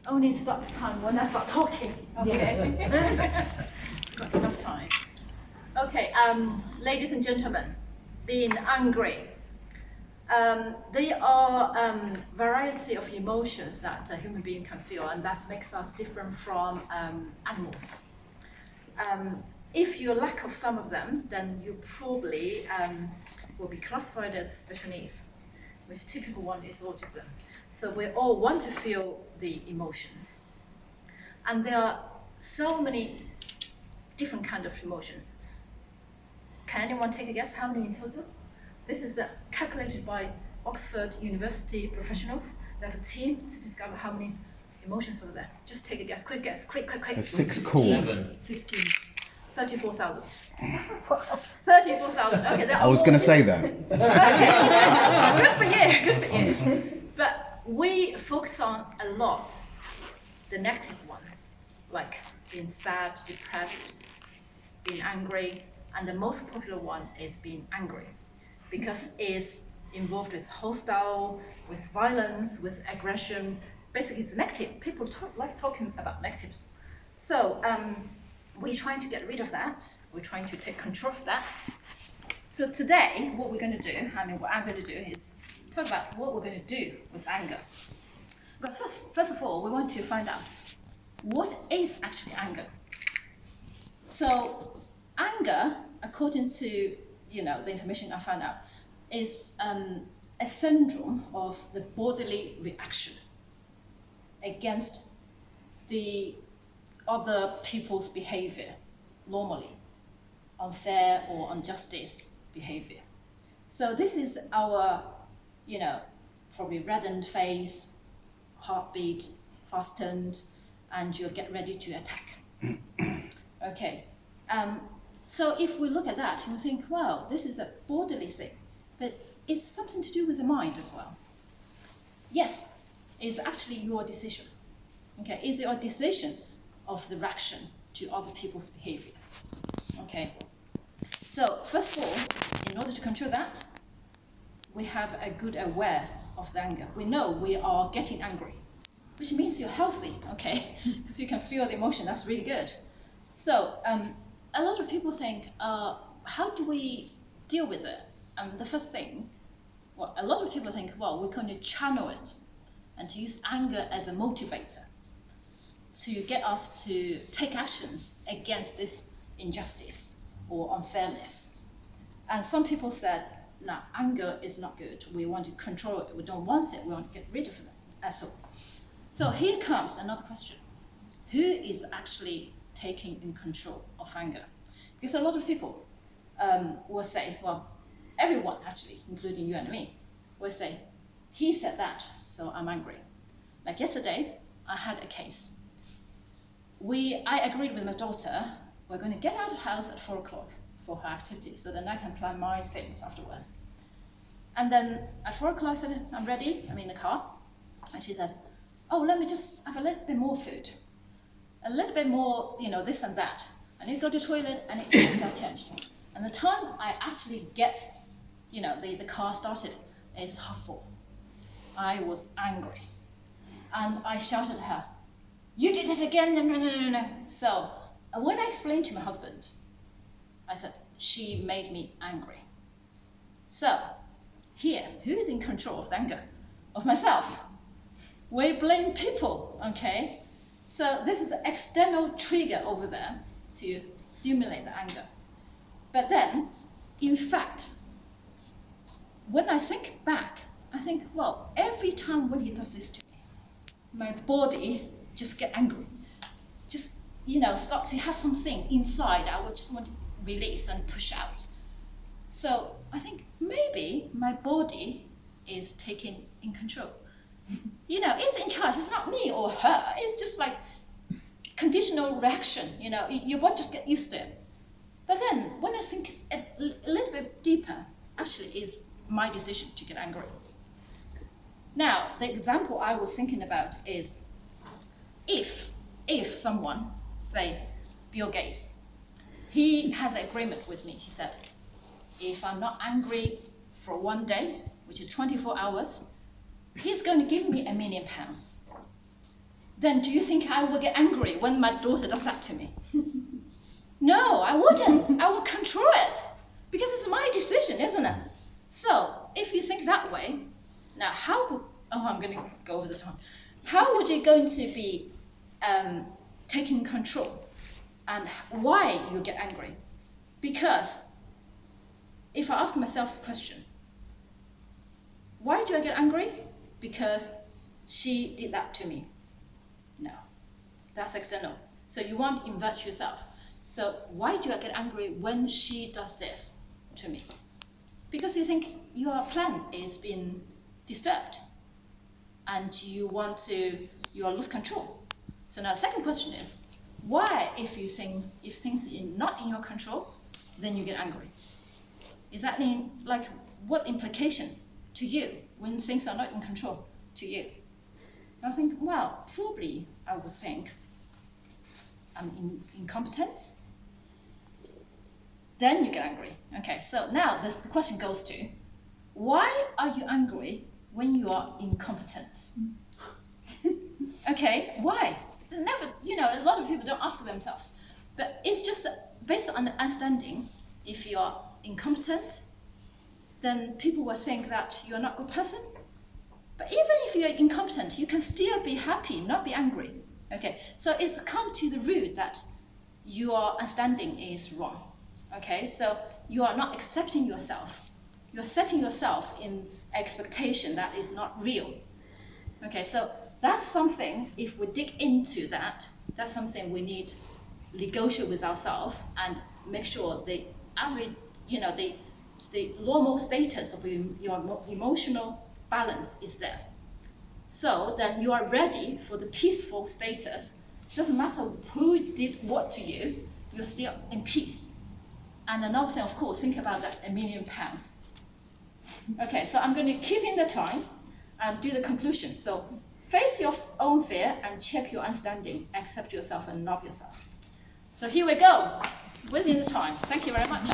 only starts time when I start talking. Okay. Got enough time. Okay, ladies and gentlemen, being angry. There are variety of emotions that a human being can feel, and that makes us different from animals. If you lack of some of them, then you probably will be classified as special needs, which typical one is autism. So we all want to feel the emotions. And there are so many different kinds of emotions. Can anyone take a guess how many in total? This is calculated by Oxford University professionals. They have a team to discover how many emotions are there. Just take a guess, quick guess, quick. There's 6 core. 15. 34,000. 34,000. Okay, I was going to say that. Okay. Good for you. But we focus on a lot the negative ones, like being sad, depressed, being angry, and the most popular one is being angry, because it's involved with hostile, with violence, with aggression. Basically, it's negative. People like talking about negatives. So we're trying to get rid of that. We're trying to take control of that. So today, what we're going to do, what I'm going to do is talk about what we're going to do with anger. But first of all, we want to find out what is actually anger. So anger, according to the information I found out, is a syndrome of the bodily reaction against the other people's behavior, normally unfair or injustice behavior. So this is our, probably reddened face, heartbeat fastened, and you'll get ready to attack. Okay. So if we look at that, we think, wow, this is a bodily thing, but it's something to do with the mind as well. Yes, it's actually your decision. Okay, it's your decision of the reaction to other people's behavior. Okay. So first of all, in order to control that, we have a good aware of the anger. We know we are getting angry, which means you're healthy, okay? Because you can feel the emotion. That's really good. So a lot of people think, how do we deal with it? The first thing, a lot of people think, we're going to channel it and to use anger as a motivator to get us to take actions against this injustice or unfairness. And some people said, no, anger is not good. We want to control it. We don't want it. We want to get rid of it as well. So here comes another question. Who is actually taking in control of anger? Because a lot of people will say, everyone actually, including you and me, will say, he said that, so I'm angry. Like yesterday, I had a case. I agreed with my daughter, we're going to get out of the house at 4 o'clock for her activity, so then I can plan my things afterwards. And then at 4 o'clock I said, I'm ready, I'm in the car. And she said, let me just have a little bit more food. A little bit more, this and that. I need to go to the toilet, and it changed. And the time I actually get, the car started is 4:30. I was angry. And I shouted at her, you did this again, no. So when I explained to my husband, I said, she made me angry. So here, who is in control of the anger? Of myself. We blame people, okay? So this is an external trigger over there to stimulate the anger. But then, in fact, when I think back, I think, every time when he does this to me, my body just get angry. Just, start to have something inside I would just want to release and push out. So I think maybe my body is taking in control. It's in charge. It's not me or her. It's just like conditional reaction. Your body just get used to it. But then when I think a little bit deeper, actually is my decision to get angry. Now, the example I was thinking about is if someone, say Bill Gates, he has an agreement with me. He said, if I'm not angry for 1 day, which is 24 hours, he's going to give me £1 million. then do you think I will get angry when my daughter does that to me? No, I wouldn't. I will control it because it's my decision, isn't it? So if you think that way, now I'm going to go over the time. How would you going to be taking control, and why you get angry? Because if I ask myself a question, why do I get angry? Because she did that to me. No, that's external. So you want to invert yourself. So why do I get angry when she does this to me? Because you think your plan is being disturbed and you lose control. So now the second question is, why if things are not in your control, then you get angry? Is that what implication to you when things are not in control to you? I think, well, probably I would think I'm incompetent. Then you get angry. Okay, so now the question goes to, why are you angry when you are incompetent? Okay, why? Never, a lot of people don't ask themselves. But it's just based on the understanding, if you are incompetent, then people will think that you're not a good person. But even if you're incompetent, you can still be happy, not be angry. Okay, so it's come to the root that your understanding is wrong. Okay, so you are not accepting yourself. You're setting yourself in expectation that is not real. Okay, so that's something, if we dig into that, that's something we need to negotiate with ourselves and make sure the average, the normal status of your emotional balance is there. So then you are ready for the peaceful status. Doesn't matter who did what to you, you're still in peace. And another thing, of course, think about that £1 million. Okay, so I'm going to keep in the time and do the conclusion. So face your own fear and check your understanding, accept yourself and love yourself. So here we go, within the time. Thank you very much.